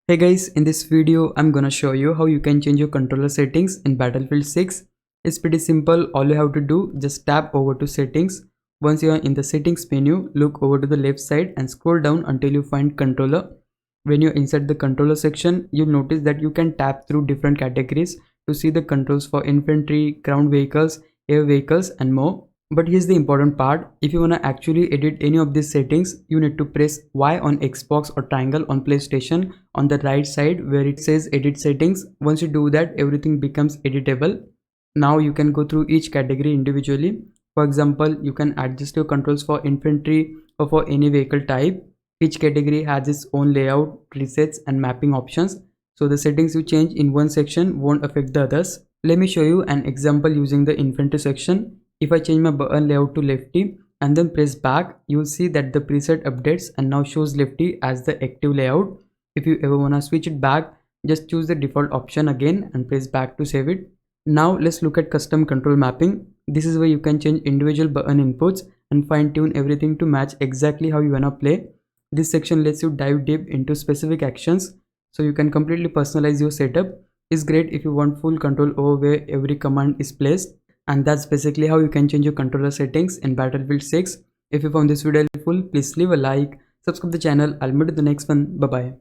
Hey guys, in this video I'm gonna show you how you can change your controller settings in Battlefield 6. It's pretty simple. All you have to do, just tap over to settings. Once you are in the settings menu, look over to the left side and scroll down until you find controller. When you're inside the controller section, you'll notice that you can tap through different categories to see the controls for infantry, ground vehicles, air vehicles and more. But here's the important part. If you wanna actually edit any of these settings, you need to press Y on Xbox or triangle on PlayStation on the right side where it says edit settings. Once you do that, everything becomes editable. Now you can go through each category individually. For example, you can adjust your controls for infantry or for any vehicle type. Each category has its own layout, presets and mapping options. So the settings you change in one section won't affect the others. Let me show you an example using the infantry section. If I change my button layout to lefty and then press back, you will see that the preset updates and now shows lefty as the active layout. If you ever wanna switch it back, just choose the default option again and press back to save it. Now let's look at custom control mapping. This is where you can change individual button inputs and fine tune everything to match exactly how you wanna play. This section lets you dive deep into specific actions so you can completely personalize your setup. It's great if you want full control over where every command is placed. And that's basically how you can change your controller settings in Battlefield 6. If you found this video helpful, please leave a like, subscribe the channel. I'll meet you in the next one. Bye bye.